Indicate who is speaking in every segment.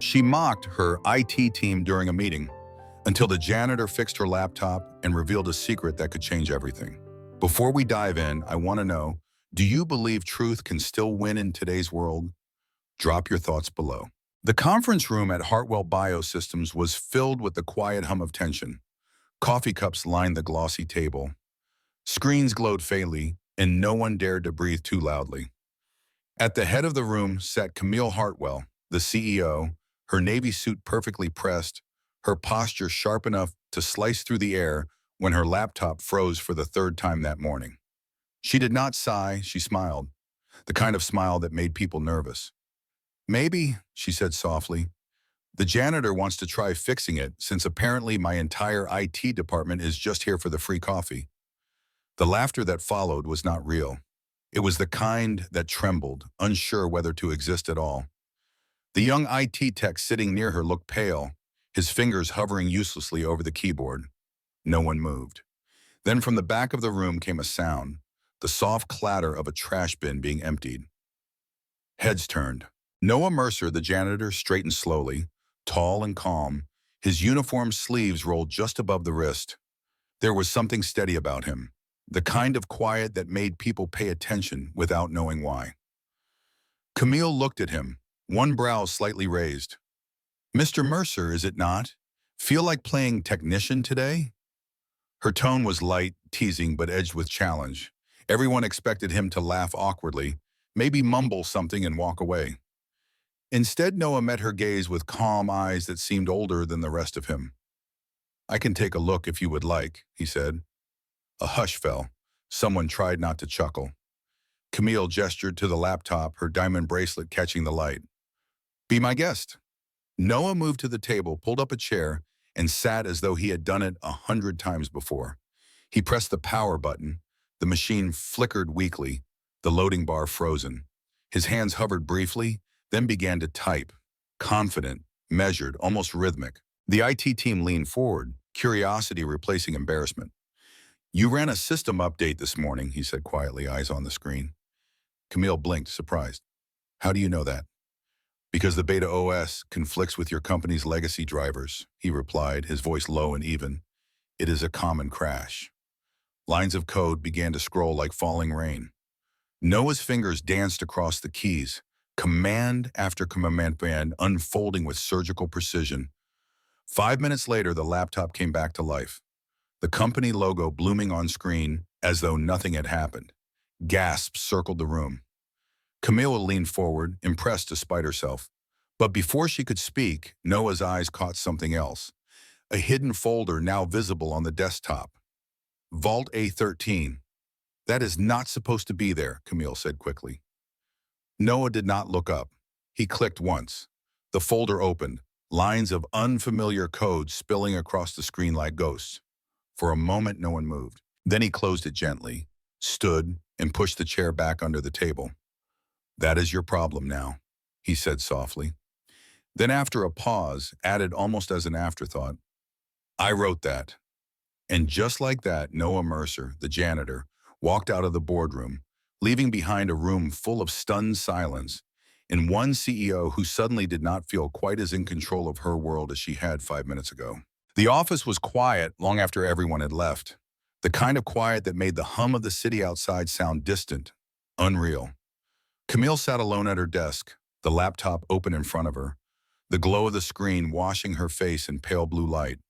Speaker 1: She mocked her IT team during a meeting until the janitor fixed her laptop and revealed a secret that could change everything. Before we dive in, I want to know, do you believe truth can still win in today's world? Drop your thoughts below. The conference room at Heartfelt Biosystems was filled with the quiet hum of tension. Coffee cups lined the glossy table. Screens glowed faintly, and no one dared to breathe too loudly. At the head of the room sat Camille Hartwell, the CEO, her navy suit perfectly pressed, her posture sharp enough to slice through the air when her laptop froze for the third time that morning. She did not sigh, she smiled, the kind of smile that made people nervous. "Maybe," she said softly, "the janitor wants to try fixing it since apparently my entire IT department is just here for the free coffee." The laughter that followed was not real. It was the kind that trembled, unsure whether to exist at all. The young IT tech sitting near her looked pale, his fingers hovering uselessly over the keyboard. No one moved. Then from the back of the room came a sound, the soft clatter of a trash bin being emptied. Heads turned. Noah Mercer, the janitor, straightened slowly, tall and calm, his uniform sleeves rolled just above the wrist. There was something steady about him, the kind of quiet that made people pay attention without knowing why. Camille looked at him, one brow slightly raised. "Mr. Mercer, is it not? Feel like playing technician today?" Her tone was light, teasing, but edged with challenge. Everyone expected him to laugh awkwardly, maybe mumble something and walk away. Instead, Noah met her gaze with calm eyes that seemed older than the rest of him. "I can take a look if you would like," he said. A hush fell. Someone tried not to chuckle. Camille gestured to the laptop, her diamond bracelet catching the light. "Be my guest." Noah moved to the table, pulled up a chair, and sat as though he had done it 100 times before. He pressed the power button. The machine flickered weakly, the loading bar frozen. His hands hovered briefly, then began to type, confident, measured, almost rhythmic. The IT team leaned forward, curiosity replacing embarrassment. "You ran a system update this morning," he said quietly, eyes on the screen. Camille blinked, surprised. "How do you know that?" "Because the beta OS conflicts with your company's legacy drivers," he replied, his voice low and even. "It is a common crash." Lines of code began to scroll like falling rain. Noah's fingers danced across the keys, command after command unfolding with surgical precision. 5 minutes later, the laptop came back to life, the company logo blooming on screen as though nothing had happened. Gasps circled the room. Camille leaned forward, impressed despite herself. But before she could speak, Noah's eyes caught something else, a hidden folder now visible on the desktop. Vault A13. "That is not supposed to be there," Camille said quickly. Noah did not look up. He clicked once. The folder opened, lines of unfamiliar code spilling across the screen like ghosts. For a moment, no one moved. Then he closed it gently, stood, and pushed the chair back under the table. "That is your problem now," he said softly. Then after a pause, added almost as an afterthought, "I wrote that." And just like that, Noah Mercer, the janitor, walked out of the boardroom, leaving behind a room full of stunned silence, and one CEO who suddenly did not feel quite as in control of her world as she had 5 minutes ago. The office was quiet long after everyone had left, the kind of quiet that made the hum of the city outside sound distant, unreal. Camille sat alone at her desk, the laptop open in front of her, the glow of the screen washing her face in pale blue light.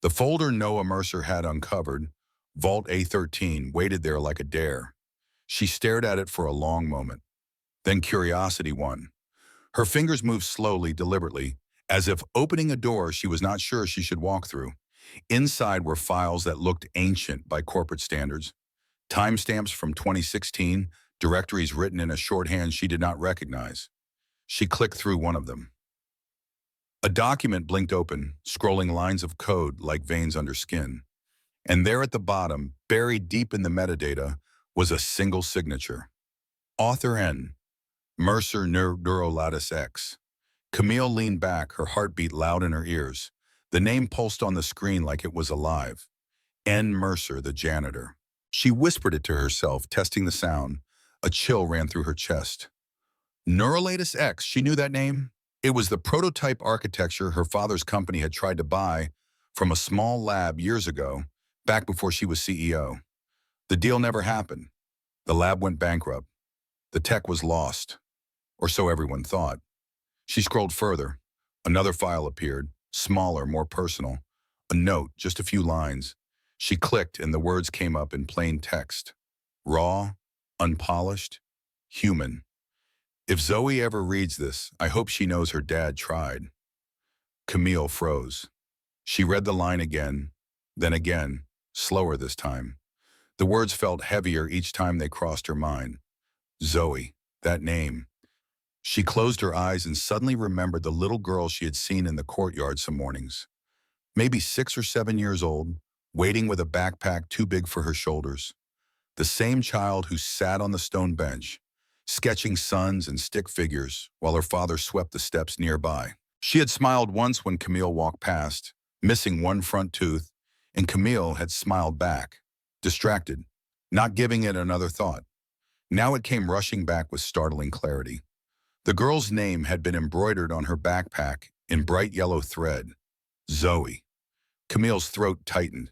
Speaker 1: The folder Noah Mercer had uncovered, Vault A13, waited there like a dare. She stared at it for a long moment. Then curiosity won. Her fingers moved slowly, deliberately, as if opening a door she was not sure she should walk through. Inside were files that looked ancient by corporate standards. Timestamps from 2016, directories written in a shorthand she did not recognize. She clicked through one of them. A document blinked open, scrolling lines of code like veins under skin. And there at the bottom, buried deep in the metadata, was a single signature. Author N. Mercer Neurolatus X. Camille leaned back, her heartbeat loud in her ears. The name pulsed on the screen like it was alive. N. Mercer, the janitor. She whispered it to herself, testing the sound. A chill ran through her chest. Neurolatus X, she knew that name? It was the prototype architecture her father's company had tried to buy from a small lab years ago, back before she was CEO. The deal never happened. The lab went bankrupt. The tech was lost, or so everyone thought. She scrolled further. Another file appeared, smaller, more personal. A note, just a few lines. She clicked and the words came up in plain text. Raw, unpolished, human. If Zoe ever reads this, I hope she knows her dad tried. Camille froze. She read the line again, then again, slower this time. The words felt heavier each time they crossed her mind. Zoe, that name. She closed her eyes and suddenly remembered the little girl she had seen in the courtyard some mornings. Maybe 6 or 7 years old, waiting with a backpack too big for her shoulders. The same child who sat on the stone bench, sketching suns and stick figures while her father swept the steps nearby. She had smiled once when Camille walked past, missing one front tooth, and Camille had smiled back, distracted, not giving it another thought. Now it came rushing back with startling clarity. The girl's name had been embroidered on her backpack in bright yellow thread. Zoe. Camille's throat tightened.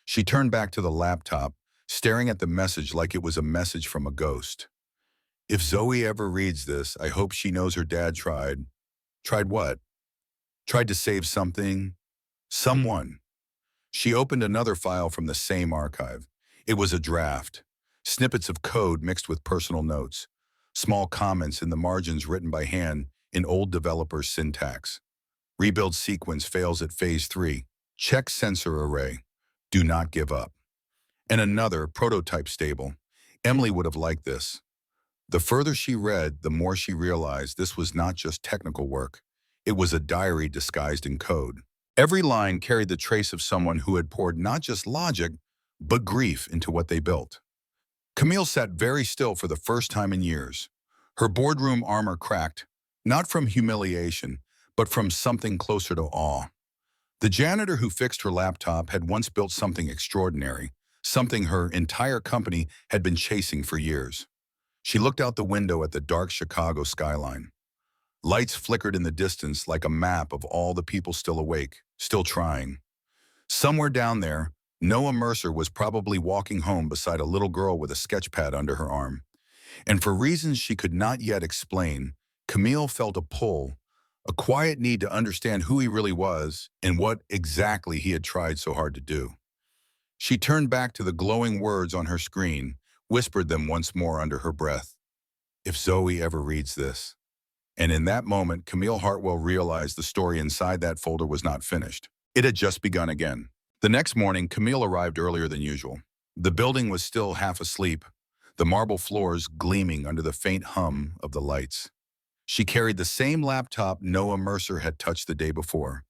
Speaker 1: She turned back to the laptop, staring at the message like it was a message from a ghost. If Zoe ever reads this, I hope she knows her dad tried. Tried what? Tried to save something? Someone. She opened another file from the same archive. It was a draft. Snippets of code mixed with personal notes. Small comments in the margins written by hand in old developer's syntax. Rebuild sequence fails at phase 3. Check sensor array. Do not give up. And another, prototype stable. Emily would have liked this. The further she read, the more she realized this was not just technical work. It was a diary disguised in code. Every line carried the trace of someone who had poured not just logic, but grief into what they built. Camille sat very still for the first time in years. Her boardroom armor cracked, not from humiliation, but from something closer to awe. The janitor who fixed her laptop had once built something extraordinary, something her entire company had been chasing for years. She looked out the window at the dark Chicago skyline. Lights flickered in the distance like a map of all the people still awake, still trying. Somewhere down there, Noah Mercer was probably walking home beside a little girl with a sketchpad under her arm. And for reasons she could not yet explain, Camille felt a pull, a quiet need to understand who he really was and what exactly he had tried so hard to do. She turned back to the glowing words on her screen, whispered them once more under her breath. If Zoe ever reads this. And in that moment, Camille Hartwell realized the story inside that folder was not finished. It had just begun again. The next morning, Camille arrived earlier than usual. The building was still half asleep, the marble floors gleaming under the faint hum of the lights. She carried the same laptop Noah Mercer had touched the day before,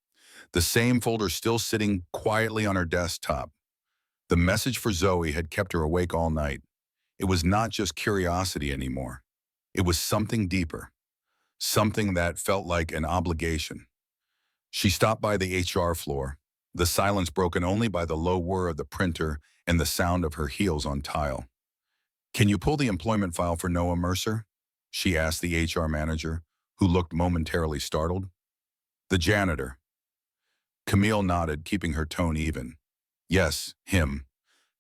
Speaker 1: the same folder still sitting quietly on her desktop. The message for Zoe had kept her awake all night. It was not just curiosity anymore. It was something deeper, something that felt like an obligation. She stopped by the HR floor, the silence broken only by the low whir of the printer and the sound of her heels on tile. Can you pull the employment file for Noah Mercer? She asked the HR manager, who looked momentarily startled. The janitor. Camille nodded, keeping her tone even. Yes, him.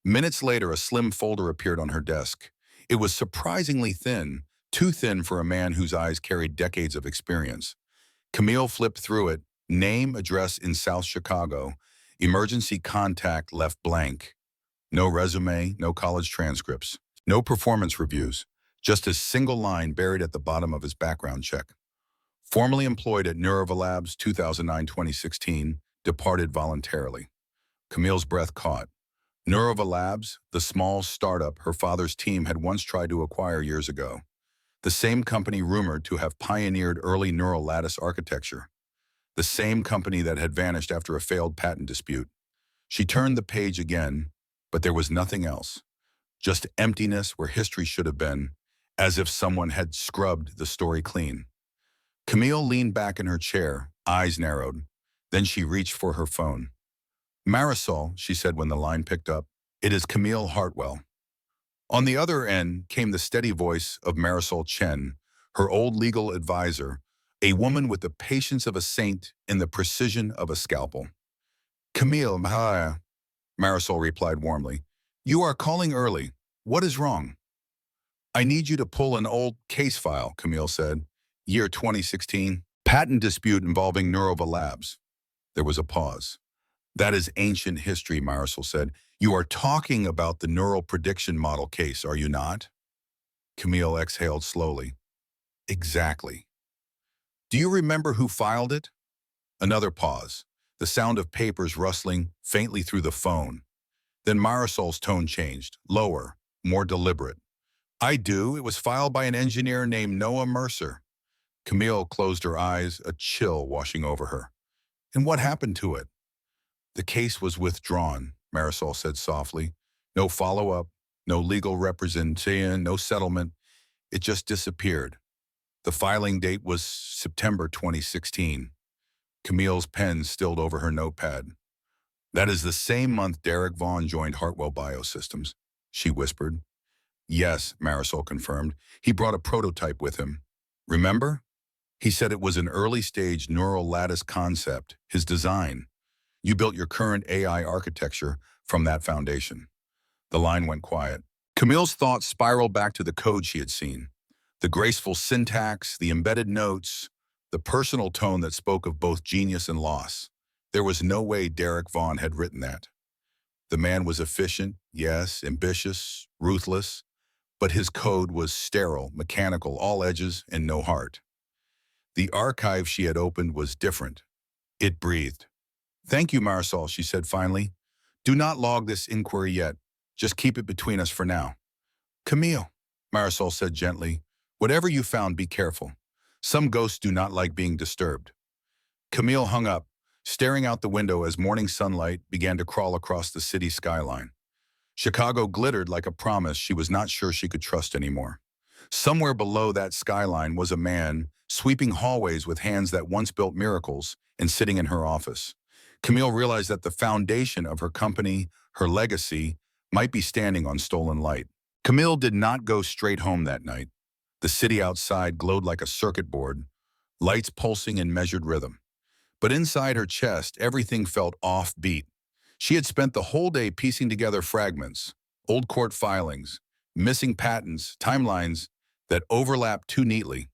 Speaker 1: Minutes later, a slim folder appeared on her desk. It was surprisingly thin, too thin for a man whose eyes carried decades of experience. Camille flipped through it. Name, address in South Chicago. Emergency contact left blank. No resume, no college transcripts, no performance reviews, just a single line buried at the bottom of his background check. Formerly employed at Neurova Labs 2009-2016, departed voluntarily. Camille's breath caught. Neurova Labs, the small startup her father's team had once tried to acquire years ago. The same company rumored to have pioneered early neural lattice architecture. The same company that had vanished after a failed patent dispute. She turned the page again, but there was nothing else. Just emptiness where history should have been, as if someone had scrubbed the story clean. Camille leaned back in her chair, eyes narrowed. Then she reached for her phone. Marisol, she said when the line picked up, it is Camille Hartwell. On the other end came the steady voice of Marisol Chen, her old legal advisor, A woman with the patience of a saint and the precision of a scalpel. Camille, hi, Marisol replied warmly. You are calling early. What is wrong? I need you to pull an old case file, Camille said. Year 2016. Patent dispute involving Neurova Labs. There was a pause. That is ancient history, Marisol said. You are talking about the neural prediction model case, are you not? Camille exhaled slowly. Exactly. Do you remember who filed it? Another pause. The sound of papers rustling faintly through the phone. Then Marisol's tone changed, lower, more deliberate. I do. It was filed by an engineer named Noah Mercer. Camille closed her eyes, a chill washing over her. And what happened to it? The case was withdrawn, Marisol said softly. No follow-up, no legal representation, no settlement. It just disappeared. The filing date was September 2016. Camille's pen stilled over her notepad. That is the same month Derek Vaughn joined Hartwell Biosystems, she whispered. Yes, Marisol confirmed. He brought a prototype with him. Remember? He said it was an early-stage neural lattice concept, his design. You built your current AI architecture from that foundation. The line went quiet. Camille's thoughts spiraled back to the code she had seen. The graceful syntax, the embedded notes, the personal tone that spoke of both genius and loss. There was no way Derek Vaughn had written that. The man was efficient, yes, ambitious, ruthless, but his code was sterile, mechanical, all edges, and no heart. The archive she had opened was different. It breathed. Thank you, Marisol, she said finally. Do not log this inquiry yet. Just keep it between us for now. Camille, Marisol said gently, whatever you found, be careful. Some ghosts do not like being disturbed. Camille hung up, staring out the window as morning sunlight began to crawl across the city skyline. Chicago glittered like a promise she was not sure she could trust anymore. Somewhere below that skyline was a man, sweeping hallways with hands that once built miracles and sitting in her office. Camille realized that the foundation of her company, her legacy, might be standing on stolen light. Camille did not go straight home that night. The city outside glowed like a circuit board, lights pulsing in measured rhythm. But inside her chest, everything felt offbeat. She had spent the whole day piecing together fragments, old court filings, missing patents, timelines that overlapped too neatly.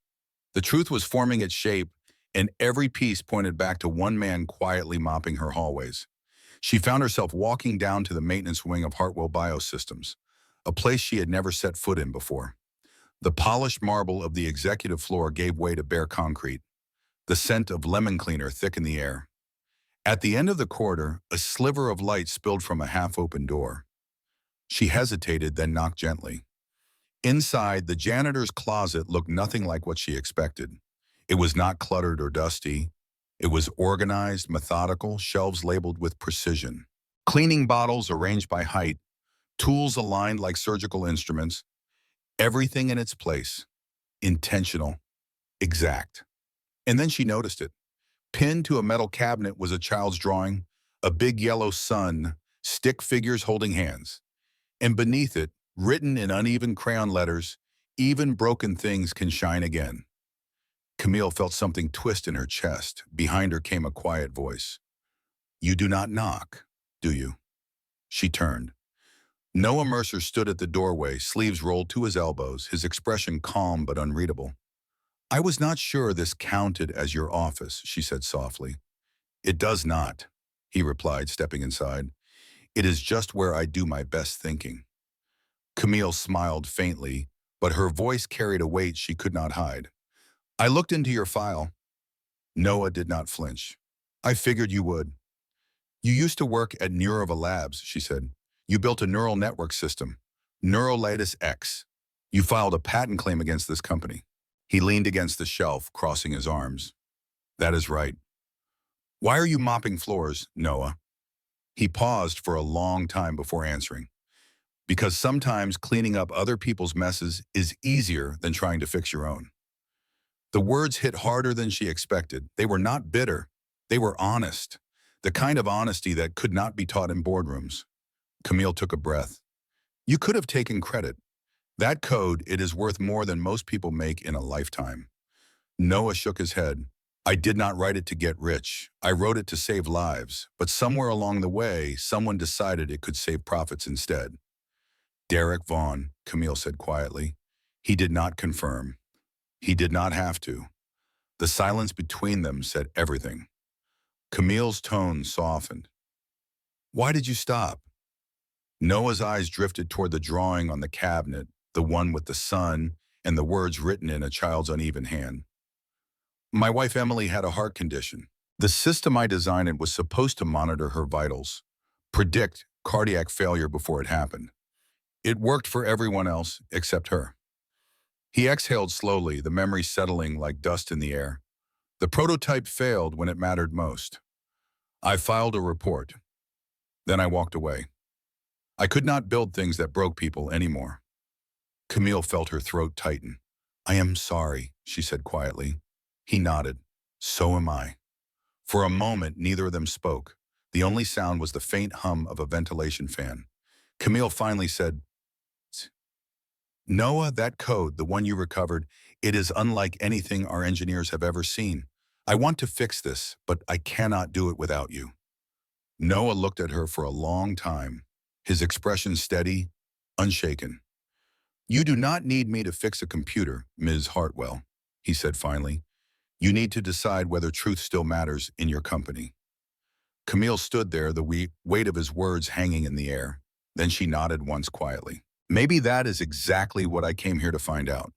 Speaker 1: The truth was forming its shape, and every piece pointed back to one man quietly mopping her hallways. She found herself walking down to the maintenance wing of Hartwell Biosystems, a place she had never set foot in before. The polished marble of the executive floor gave way to bare concrete. The scent of lemon cleaner thickened the air. At the end of the corridor, a sliver of light spilled from a half-open door. She hesitated, then knocked gently. Inside, the janitor's closet looked nothing like what she expected. It was not cluttered or dusty. It was organized, methodical, shelves labeled with precision. Cleaning bottles arranged by height, tools aligned like surgical instruments, everything in its place, intentional, exact. And then she noticed it. Pinned to a metal cabinet was a child's drawing, a big yellow sun, stick figures holding hands. And beneath it, written in uneven crayon letters, even broken things can shine again. Camille felt something twist in her chest. Behind her came a quiet voice. You do not knock, do you? She turned. Noah Mercer stood at the doorway, sleeves rolled to his elbows, his expression calm but unreadable. I was not sure this counted as your office, she said softly. It does not, he replied, stepping inside. It is just where I do my best thinking. Camille smiled faintly, but her voice carried a weight she could not hide. I looked into your file. Noah did not flinch. I figured you would. You used to work at Neurova Labs, she said. You built a neural network system, Neurolatus X. You filed a patent claim against this company. He leaned against the shelf, crossing his arms. That is right. Why are you mopping floors, Noah? He paused for a long time before answering. Because sometimes cleaning up other people's messes is easier than trying to fix your own. The words hit harder than she expected. They were not bitter. They were honest. The kind of honesty that could not be taught in boardrooms. Camille took a breath. You could have taken credit. That code, it is worth more than most people make in a lifetime. Noah shook his head. I did not write it to get rich. I wrote it to save lives, but somewhere along the way, someone decided it could save profits instead. Derek Vaughn, Camille said quietly. He did not confirm. He did not have to. The silence between them said everything. Camille's tone softened. Why did you stop? Noah's eyes drifted toward the drawing on the cabinet, the one with the sun and the words written in a child's uneven hand. My wife Emily had a heart condition. The system I designed was supposed to monitor her vitals, predict cardiac failure before it happened. It worked for everyone else except her. He exhaled slowly, the memory settling like dust in the air. The prototype failed when it mattered most. I filed a report. Then I walked away. I could not build things that broke people anymore. Camille felt her throat tighten. I am sorry, she said quietly. He nodded. So am I. For a moment, neither of them spoke. The only sound was the faint hum of a ventilation fan. Camille finally said, Noah, that code, the one you recovered, it is unlike anything our engineers have ever seen. I want to fix this, but I cannot do it without you. Noah looked at her for a long time, his expression steady, unshaken. You do not need me to fix a computer, Ms. Hartwell, he said finally. You need to decide whether truth still matters in your company. Camille stood there, the weight of his words hanging in the air. Then she nodded once quietly. Maybe that is exactly what I came here to find out.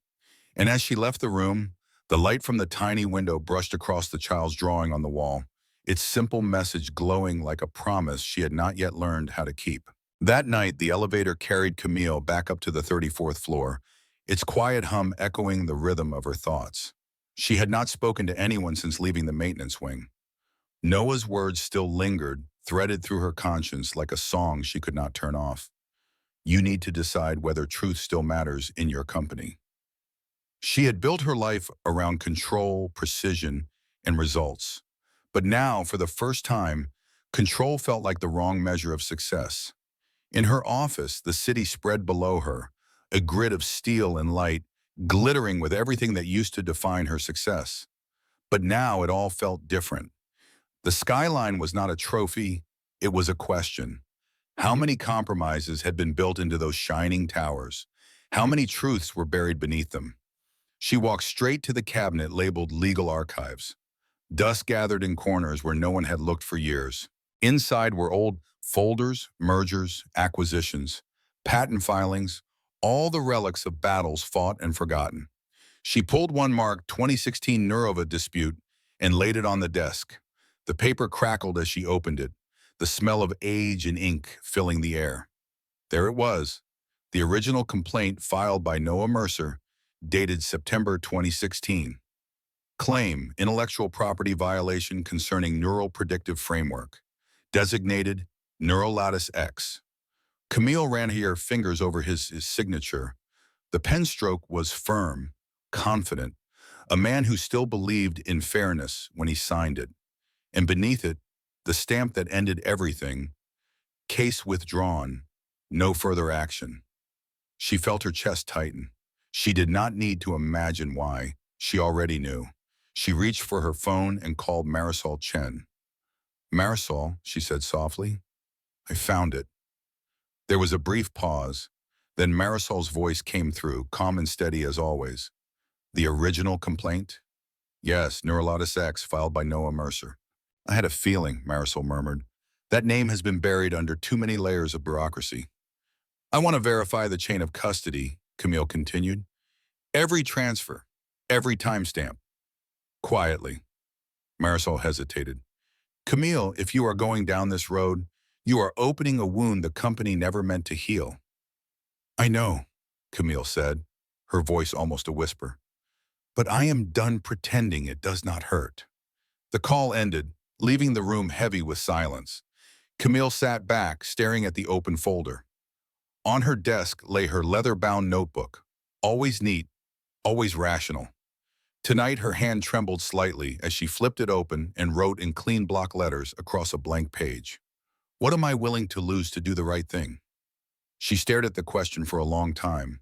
Speaker 1: And as she left the room, the light from the tiny window brushed across the child's drawing on the wall, its simple message glowing like a promise she had not yet learned how to keep. That night, the elevator carried Camille back up to the 34th floor, its quiet hum echoing the rhythm of her thoughts. She had not spoken to anyone since leaving the maintenance wing. Noah's words still lingered, threaded through her conscience like a song she could not turn off. You need to decide whether truth still matters in your company. She had built her life around control, precision, and results. But now, for the first time, control felt like the wrong measure of success. In her office, the city spread below her, a grid of steel and light, glittering with everything that used to define her success. But now it all felt different. The skyline was not a trophy, it was a question. How many compromises had been built into those shining towers? How many truths were buried beneath them? She walked straight to the cabinet labeled Legal Archives. Dust gathered in corners where no one had looked for years. Inside were old folders, mergers, acquisitions, patent filings, all the relics of battles fought and forgotten. She pulled one marked 2016 Nurova dispute and laid it on the desk. The paper crackled as she opened it, the smell of age and ink filling the air. There it was, the original complaint filed by Noah Mercer, dated September 2016. Claim, intellectual property violation concerning neural predictive framework. Designated Neurolatus X. Camille ran her fingers over his signature. The pen stroke was firm, confident, a man who still believed in fairness when he signed it. And beneath it, the stamp that ended everything, case withdrawn, no further action. She felt her chest tighten. She did not need to imagine why. She already knew. She reached for her phone and called Marisol Chen. Marisol, she said softly, I found it. There was a brief pause. Then Marisol's voice came through, calm and steady as always. The original complaint? Yes, Neurolatus X, filed by Noah Mercer. I had a feeling, Marisol murmured. That name has been buried under too many layers of bureaucracy. I want to verify the chain of custody, Camille continued. Every transfer, every timestamp. Quietly. Marisol hesitated. Camille, if you are going down this road, you are opening a wound the company never meant to heal. I know, Camille said, her voice almost a whisper. But I am done pretending it does not hurt. The call ended, leaving the room heavy with silence. Camille sat back, staring at the open folder. On her desk lay her leather-bound notebook, always neat, always rational. Tonight her hand trembled slightly as she flipped it open and wrote in clean block letters across a blank page. What am I willing to lose to do the right thing? She stared at the question for a long time.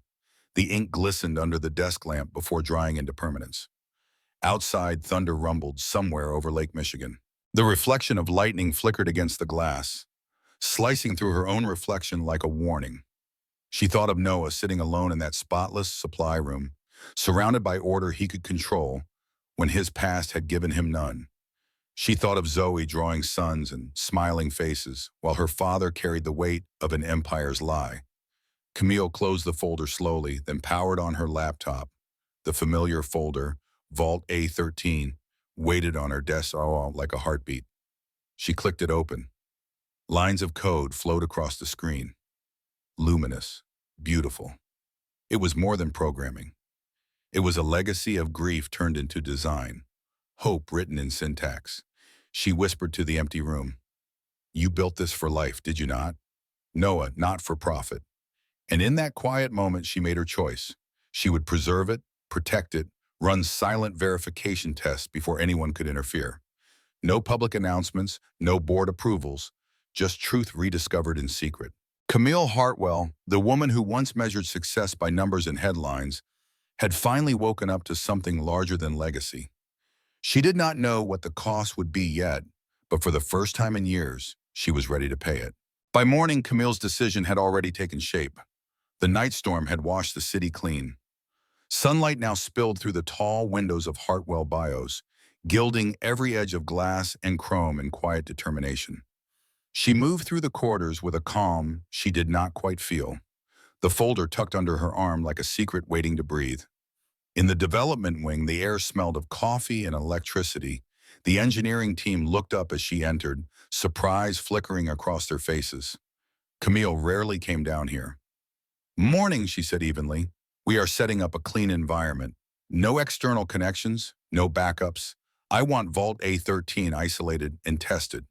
Speaker 1: The ink glistened under the desk lamp before drying into permanence. Outside, thunder rumbled somewhere over Lake Michigan. The reflection of lightning flickered against the glass, slicing through her own reflection like a warning. She thought of Noah sitting alone in that spotless supply room, surrounded by order he could control when his past had given him none. She thought of Zoe drawing suns and smiling faces while her father carried the weight of an empire's lie. Camille closed the folder slowly, then powered on her laptop. The familiar folder, Vault A13, waited on her desk like a heartbeat. She clicked it open. Lines of code flowed across the screen. Luminous, beautiful. It was more than programming. It was a legacy of grief turned into design, hope written in syntax. She whispered to the empty room. You built this for life, did you not? Noah, not for profit. And in that quiet moment, she made her choice. She would preserve it, protect it, run silent verification tests before anyone could interfere. No public announcements, no board approvals, just truth rediscovered in secret. Camille Hartwell, the woman who once measured success by numbers and headlines, had finally woken up to something larger than legacy. She did not know what the cost would be yet, but for the first time in years, she was ready to pay it. By morning, Camille's decision had already taken shape. The night storm had washed the city clean. Sunlight now spilled through the tall windows of Hartwell Bios, gilding every edge of glass and chrome in quiet determination. She moved through the corridors with a calm she did not quite feel, the folder tucked under her arm like a secret waiting to breathe. In the development wing, the air smelled of coffee and electricity. The engineering team looked up as she entered, surprise flickering across their faces. Camille rarely came down here. Morning, she said evenly. We are setting up a clean environment. No external connections, no backups. I want Vault A13 isolated and tested.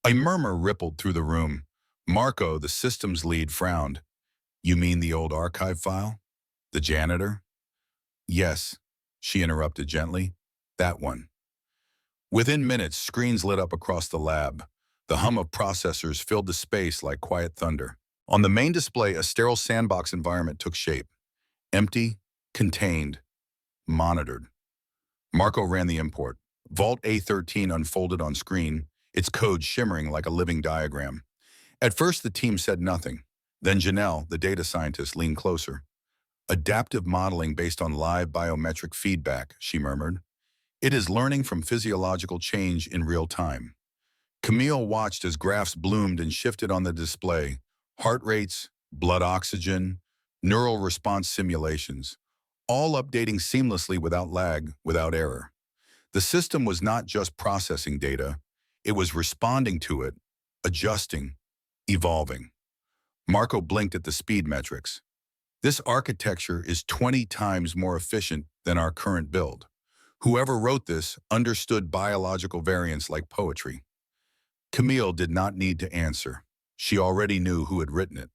Speaker 1: A murmur rippled through the room. Marco, the systems lead, frowned. You mean the old archive file? The janitor? Yes, she interrupted gently. That one. Within minutes, screens lit up across the lab. The hum of processors filled the space like quiet thunder. On the main display, a sterile sandbox environment took shape. Empty, contained, monitored. Marco ran the import. Vault A13 unfolded on screen, its code shimmering like a living diagram. At first, the team said nothing. Then Janelle, the data scientist, leaned closer. Adaptive modeling based on live biometric feedback, she murmured. It is learning from physiological change in real time. Camille watched as graphs bloomed and shifted on the display. Heart rates, blood oxygen, neural response simulations, all updating seamlessly without lag, without error. The system was not just processing data, it was responding to it, adjusting, evolving. Marco blinked at the speed metrics. This architecture is 20 times more efficient than our current build. Whoever wrote this understood biological variance like poetry. Camille did not need to answer. She already knew who had written it.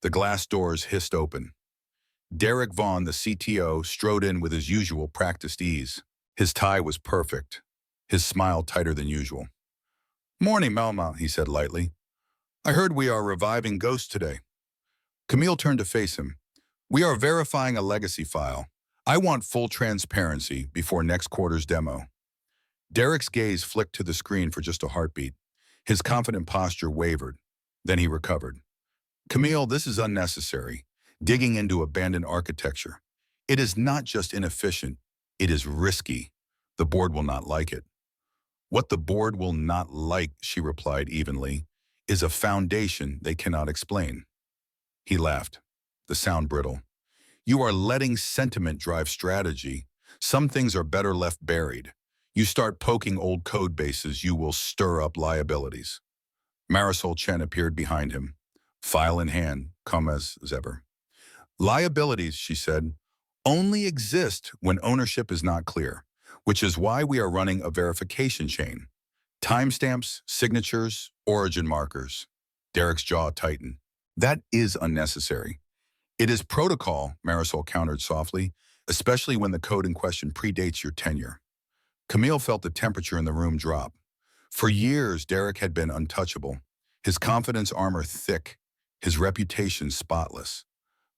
Speaker 1: The glass doors hissed open. Derek Vaughn, the CTO, strode in with his usual practiced ease. His tie was perfect, his smile tighter than usual. Morning, Melma, he said lightly. I heard we are reviving Ghost today. Camille turned to face him. We are verifying a legacy file. I want full transparency before next quarter's demo. Derek's gaze flicked to the screen for just a heartbeat. His confident posture wavered. Then he recovered. Camille, this is unnecessary. Digging into abandoned architecture. It is not just inefficient, it is risky. The board will not like it. What the board will not like, she replied evenly, is a foundation they cannot explain. He laughed, the sound brittle. You are letting sentiment drive strategy. Some things are better left buried. You start poking old code bases, you will stir up liabilities. Marisol Chen appeared behind him, file in hand, calm as ever. Liabilities, she said, only exist when ownership is not clear, which is why we are running a verification chain. Timestamps, signatures, origin markers. Derek's jaw tightened. That is unnecessary. It is protocol, Marisol countered softly, especially when the code in question predates your tenure. Camille felt the temperature in the room drop. For years, Derek had been untouchable, his confidence armor thick, his reputation spotless.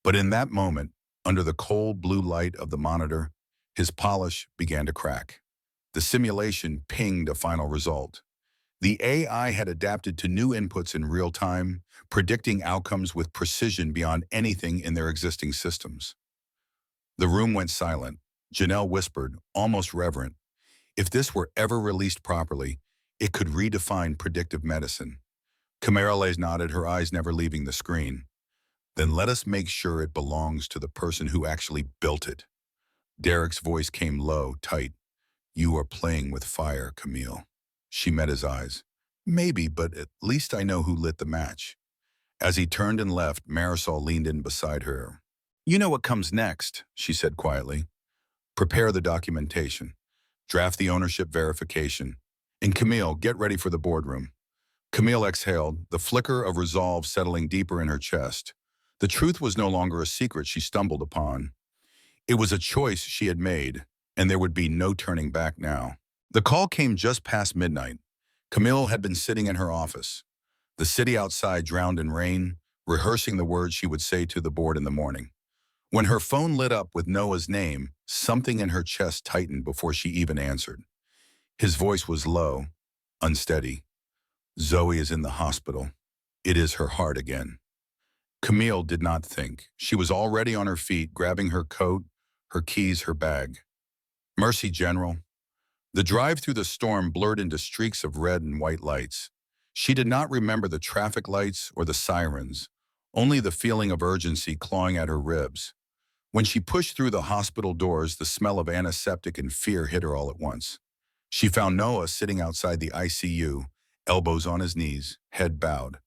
Speaker 1: But in that moment, under the cold blue light of the monitor, His polish began to crack. The simulation pinged a final result. The AI had adapted to new inputs in real time, predicting outcomes with precision beyond anything in their existing systems. The room went silent. Janelle whispered, almost reverent, if this were ever released properly, it could redefine predictive medicine. Camarales nodded, her eyes never leaving the screen. Then let us make sure it belongs to the person who actually built it. Derek's voice came low, tight. You are playing with fire, Camille. She met his eyes. Maybe, but at least I know who lit the match. As he turned and left, Marisol leaned in beside her. You know what comes next, she said quietly. Prepare the documentation. Draft the ownership verification. And Camille, get ready for the boardroom. Camille exhaled, the flicker of resolve settling deeper in her chest. The truth was no longer a secret she stumbled upon. It was a choice she had made, and there would be no turning back now. The call came just past midnight. Camille had been sitting in her office. The city outside drowned in rain, rehearsing the words she would say to the board in the morning. When her phone lit up with Noah's name, something in her chest tightened before she even answered. His voice was low, unsteady. Zoe is in the hospital. It is her heart again. Camille did not think. She was already on her feet, grabbing her coat, her keys, her bag. Mercy, General. The drive through the storm blurred into streaks of red and white lights. She did not remember the traffic lights or the sirens, only the feeling of urgency clawing at her ribs. When she pushed through the hospital doors, the smell of antiseptic and fear hit her all at once. She found Noah sitting outside the ICU, elbows on his knees, head bowed.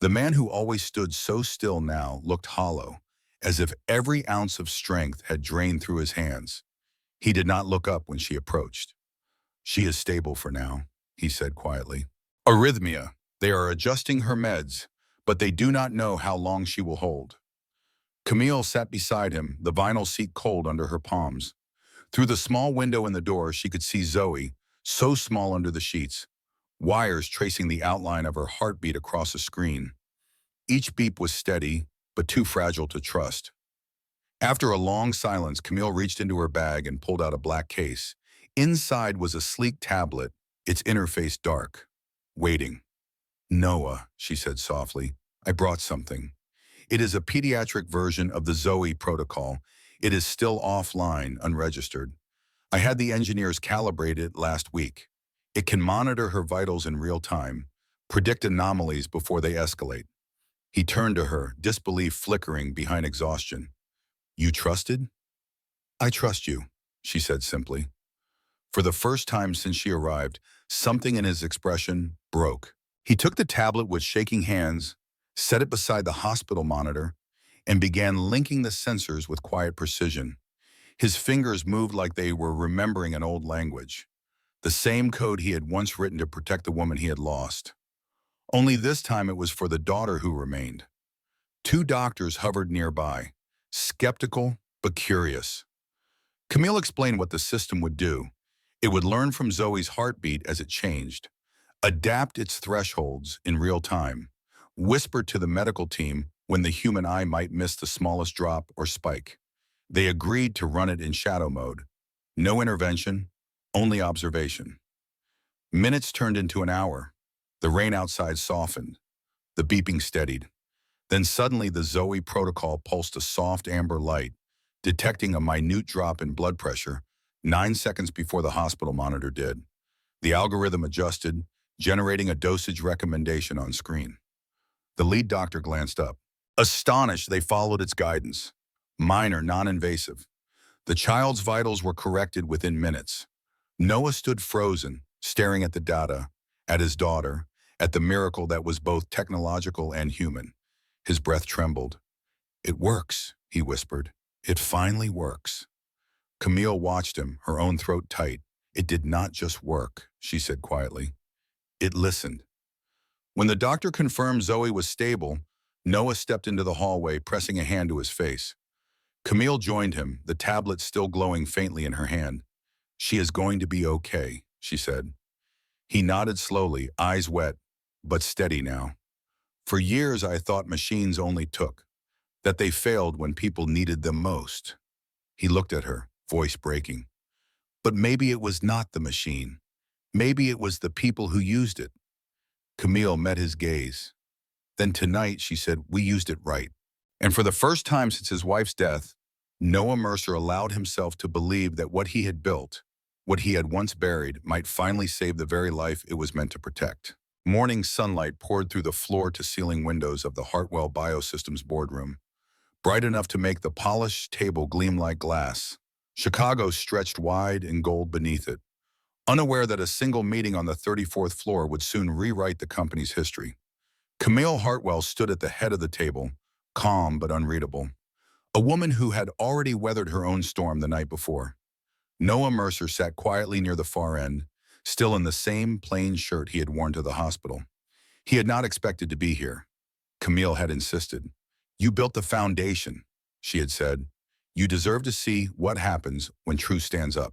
Speaker 1: The man who always stood so still now looked hollow, as if every ounce of strength had drained through his hands. He did not look up when she approached. She is stable for now, he said quietly. Arrhythmia. They are adjusting her meds, but they do not know how long she will hold. Camille sat beside him, the vinyl seat cold under her palms. Through the small window in the door, she could see Zoe, so small under the sheets, wires tracing the outline of her heartbeat across a screen. Each beep was steady, but too fragile to trust. After a long silence, Camille reached into her bag and pulled out a black case. Inside was a sleek tablet, its interface dark. Waiting. Noah, she said softly, I brought something. It is a pediatric version of the Zoe protocol. It is still offline, unregistered. I had the engineers calibrate it last week. It can monitor her vitals in real time, predict anomalies before they escalate. He turned to her, disbelief flickering behind exhaustion. You trusted? I trust you, she said simply. For the first time since she arrived, something in his expression broke. He took the tablet with shaking hands, set it beside the hospital monitor, and began linking the sensors with quiet precision. His fingers moved like they were remembering an old language, the same code he had once written to protect the woman he had lost. Only this time it was for the daughter who remained. Two doctors hovered nearby, skeptical but curious. Camille explained what the system would do. It would learn from Zoe's heartbeat as it changed, adapt its thresholds in real time, whisper to the medical team when the human eye might miss the smallest drop or spike. They agreed to run it in shadow mode. No intervention, only observation. Minutes turned into an hour. The rain outside softened. The beeping steadied. Then suddenly the Zoe protocol pulsed a soft amber light, detecting a minute drop in blood pressure 9 seconds before the hospital monitor did. The algorithm adjusted, generating a dosage recommendation on screen. The lead doctor glanced up. Astonished, they followed its guidance. Minor, non-invasive. The child's vitals were corrected within minutes. Noah stood frozen, staring at the data, at his daughter, at the miracle that was both technological and human. His breath trembled. It works, he whispered. It finally works. Camille watched him, her own throat tight. It did not just work, she said quietly. It listened. When the doctor confirmed Zoe was stable, Noah stepped into the hallway, pressing a hand to his face. Camille joined him, the tablet still glowing faintly in her hand. She is going to be okay, she said. He nodded slowly, eyes wet, but steady now. For years I thought machines only took, that they failed when people needed them most. He looked at her. voice breaking. But maybe it was not the machine. Maybe it was the people who used it. Camille met his gaze. Then tonight, she said, we used it right. And for the first time since his wife's death, Noah Mercer allowed himself to believe that what he had built, what he had once buried, might finally save the very life it was meant to protect. Morning sunlight poured through the floor-to-ceiling windows of the Heartfelt Biosystems boardroom, bright enough to make the polished table gleam like glass. Chicago stretched wide in gold beneath it, unaware that a single meeting on the 34th floor would soon rewrite the company's history. Camille Hartwell stood at the head of the table, calm but unreadable, a woman who had already weathered her own storm the night before. Noah Mercer sat quietly near the far end, still in the same plain shirt he had worn to the hospital. He had not expected to be here. Camille had insisted. You built the foundation, she had said. You deserve to see what happens when truth stands up.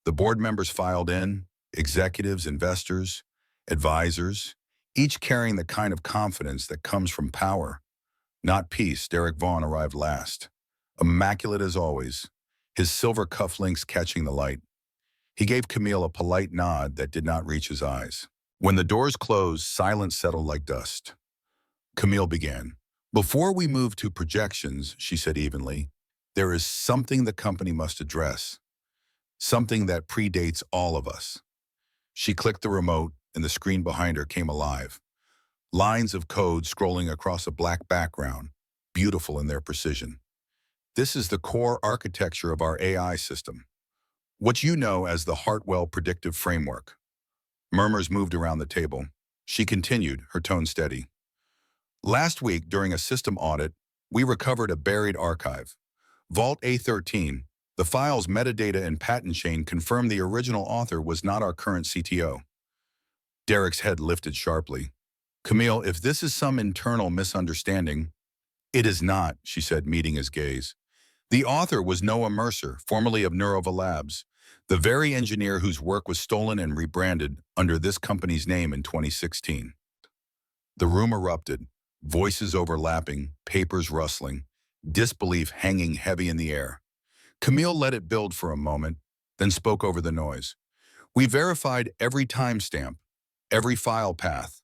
Speaker 1: The board members filed in, executives, investors, advisors, each carrying the kind of confidence that comes from power, not peace. Derek Vaughn arrived last, immaculate as always, his silver cufflinks catching the light. He gave Camille a polite nod that did not reach his eyes. When the doors closed, silence settled like dust. Camille began. Before we move to projections, she said evenly, there is something the company must address, something that predates all of us. She clicked the remote, and the screen behind her came alive. Lines of code scrolling across a black background, beautiful in their precision. This is the core architecture of our AI system, what you know as the Hartwell Predictive Framework. Murmurs moved around the table. She continued, her tone steady. Last week, during a system audit, we recovered a buried archive. Vault A13, the file's metadata and patent chain confirmed the original author was not our current CTO. Derek's head lifted sharply. Camille, if this is some internal misunderstanding, it is not, she said, meeting his gaze. The author was Noah Mercer, formerly of Neurova Labs, the very engineer whose work was stolen and rebranded under this company's name in 2016. The room erupted, voices overlapping, papers rustling, disbelief hanging heavy in the air. Camille let it build for a moment, then spoke over the noise. We verified every timestamp, every file path.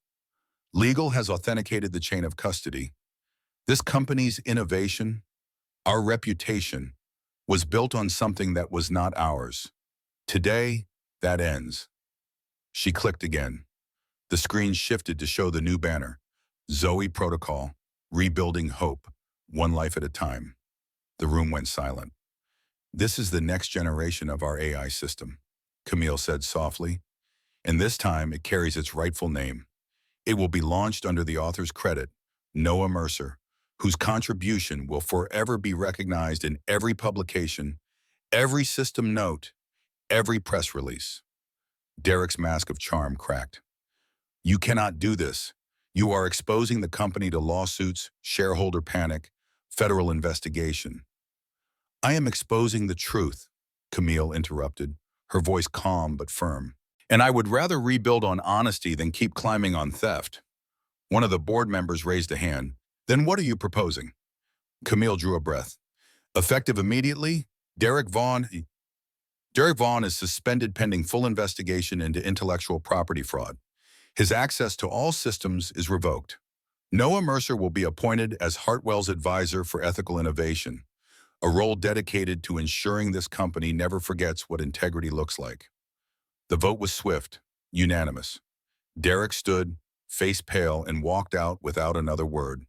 Speaker 1: Legal has authenticated the chain of custody. This company's innovation, our reputation, was built on something that was not ours. Today, that ends. She clicked again. The screen shifted to show the new banner. Zoe Protocol, Rebuilding Hope, one life at a time. The room went silent. This is the next generation of our AI system, Camille said softly, and this time it carries its rightful name. It will be launched under the author's credit, Noah Mercer, whose contribution will forever be recognized in every publication, every system note, every press release. Derek's mask of charm cracked. You cannot do this. You are exposing the company to lawsuits, shareholder panic, federal investigation. I am exposing the truth, Camille interrupted, her voice calm but firm. And I would rather rebuild on honesty than keep climbing on theft. One of the board members raised a hand. Then what are you proposing? Camille drew a breath. Effective immediately, Derek Vaughn is suspended pending full investigation into intellectual property fraud. His access to all systems is revoked. Noah Mercer will be appointed as Hartwell's advisor for ethical innovation, a role dedicated to ensuring this company never forgets what integrity looks like. The vote was swift, unanimous. Derek stood, face pale, and walked out without another word.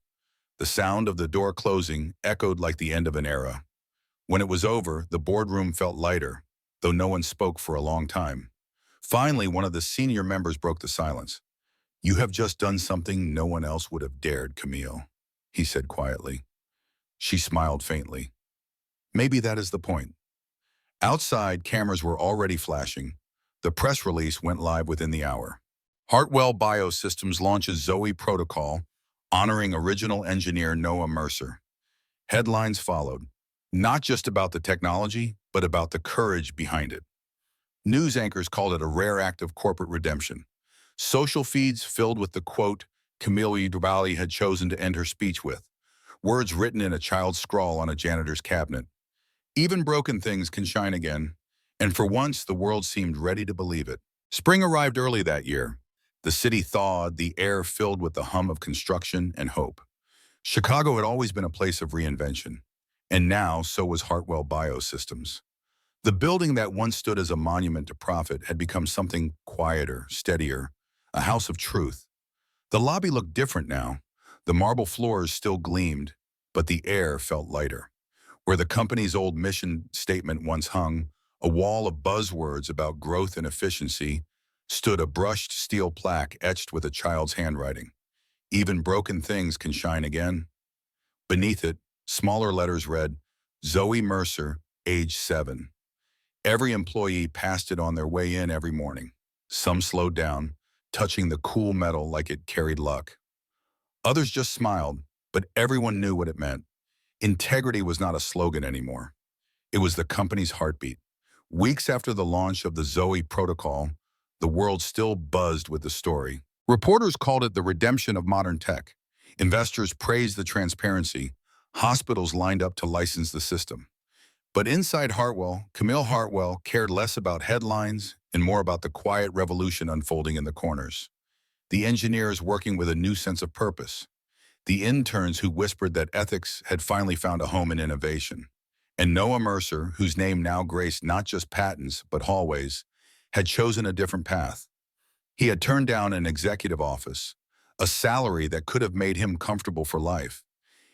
Speaker 1: The sound of the door closing echoed like the end of an era. When it was over, the boardroom felt lighter, though no one spoke for a long time. Finally, one of the senior members broke the silence. You have just done something no one else would have dared, Camille, he said quietly. She smiled faintly. Maybe that is the point. Outside, cameras were already flashing. The press release went live within the hour. Hartwell Biosystems launches Zoe Protocol, honoring original engineer Noah Mercer. Headlines followed, not just about the technology, but about the courage behind it. News anchors called it a rare act of corporate redemption. Social feeds filled with the quote Camille Dubali had chosen to end her speech with, words written in a child's scrawl on a janitor's cabinet. Even broken things can shine again, and for once the world seemed ready to believe it. Spring arrived early that year. The city thawed, the air filled with the hum of construction and hope. Chicago had always been a place of reinvention, and now so was Hartwell Biosystems. The building that once stood as a monument to profit had become something quieter, steadier, a house of truth. The lobby looked different now. The marble floors still gleamed, but the air felt lighter. Where the company's old mission statement once hung, a wall of buzzwords about growth and efficiency, stood a brushed steel plaque etched with a child's handwriting. Even broken things can shine again. Beneath it, smaller letters read, Zoe Mercer, age 7. Every employee passed it on their way in every morning. Some slowed down, touching the cool metal like it carried luck. Others just smiled, but everyone knew what it meant. Integrity was not a slogan anymore. It was the company's heartbeat. Weeks after the launch of the Zoe protocol, the world still buzzed with the story. Reporters called it the redemption of modern tech. Investors praised the transparency. Hospitals lined up to license the system. But inside Hartwell, Camille Hartwell cared less about headlines and more about the quiet revolution unfolding in the corners. The engineers working with a new sense of purpose. The interns who whispered that ethics had finally found a home in innovation. And Noah Mercer, whose name now graced not just patents but hallways, had chosen a different path. He had turned down an executive office, a salary that could have made him comfortable for life.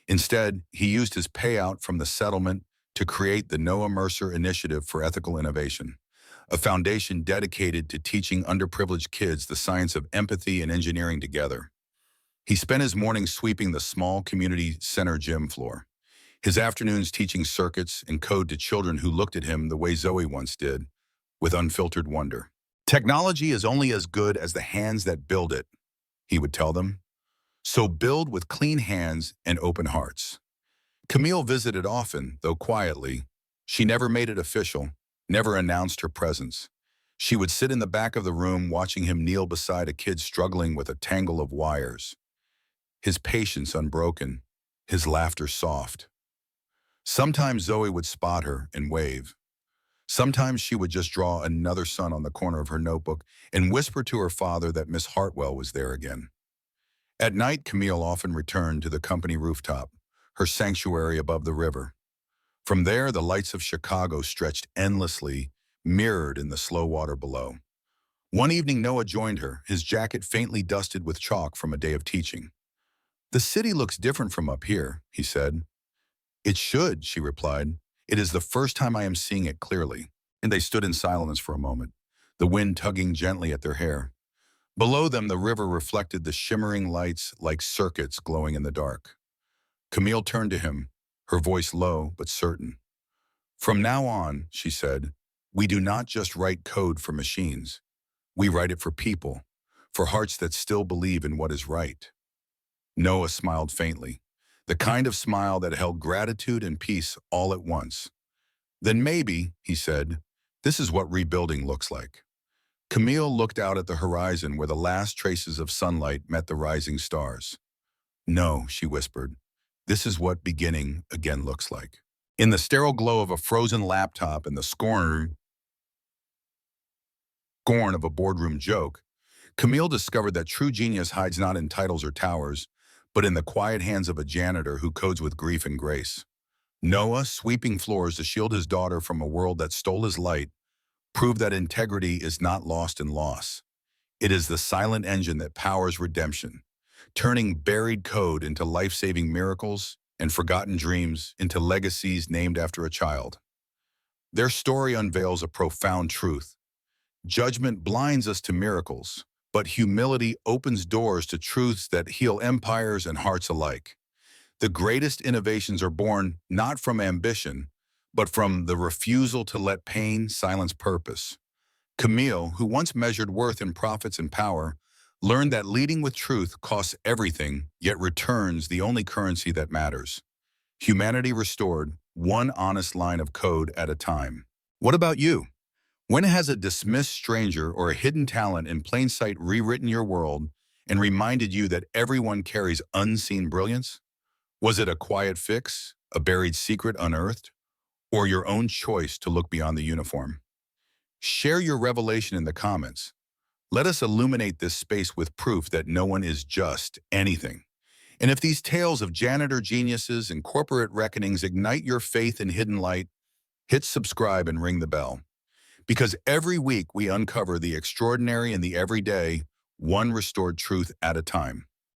Speaker 1: Instead, he used his payout from the settlement to create the Noah Mercer Initiative for Ethical Innovation, a foundation dedicated to teaching underprivileged kids the science of empathy and engineering together. He spent his mornings sweeping the small community center gym floor, his afternoons teaching circuits and code to children who looked at him the way Zoe once did, with unfiltered wonder. Technology is only as good as the hands that build it, he would tell them. So build with clean hands and open hearts. Camille visited often, though quietly. She never made it official, never announced her presence. She would sit in the back of the room watching him kneel beside a kid struggling with a tangle of wires. His patience unbroken, his laughter soft. Sometimes Zoe would spot her and wave. Sometimes she would just draw another sun on the corner of her notebook and whisper to her father that Miss Hartwell was there again. At night, Camille often returned to the company rooftop, her sanctuary above the river. From there, the lights of Chicago stretched endlessly, mirrored in the slow water below. One evening, Noah joined her, his jacket faintly dusted with chalk from a day of teaching. "The city looks different from up here," he said. "It should," she replied. "It is the first time I am seeing it clearly." And they stood in silence for a moment, the wind tugging gently at their hair. Below them, the river reflected the shimmering lights like circuits glowing in the dark. Camille turned to him, her voice low but certain. "From now on," she said, "we do not just write code for machines. We write it for people, for hearts that still believe in what is right." Noah smiled faintly, the kind of smile that held gratitude and peace all at once. "Then maybe," he said, "this is what rebuilding looks like." Camille looked out at the horizon where the last traces of sunlight met the rising stars. "No," she whispered, "this is what beginning again looks like." In the sterile glow of a frozen laptop and the scorn of a boardroom joke, Camille discovered that true genius hides not in titles or towers, but in the quiet hands of a janitor who codes with grief and grace. Noah, sweeping floors to shield his daughter from a world that stole his light, proved that integrity is not lost in loss. It is the silent engine that powers redemption, turning buried code into life-saving miracles and forgotten dreams into legacies named after a child. Their story unveils a profound truth. Judgment blinds us to miracles, but humility opens doors to truths that heal empires and hearts alike. The greatest innovations are born not from ambition, but from the refusal to let pain silence purpose. Camille, who once measured worth in profits and power, learned that leading with truth costs everything, yet returns the only currency that matters. Humanity restored, one honest line of code at a time. What about you? When has a dismissed stranger or a hidden talent in plain sight rewritten your world and reminded you that everyone carries unseen brilliance? Was it a quiet fix, a buried secret unearthed, or your own choice to look beyond the uniform? Share your revelation in the comments. Let us illuminate this space with proof that no one is just anything. And if these tales of janitor geniuses and corporate reckonings ignite your faith in hidden light, hit subscribe and ring the bell. Because every week we uncover the extraordinary and the everyday, one restored truth at a time.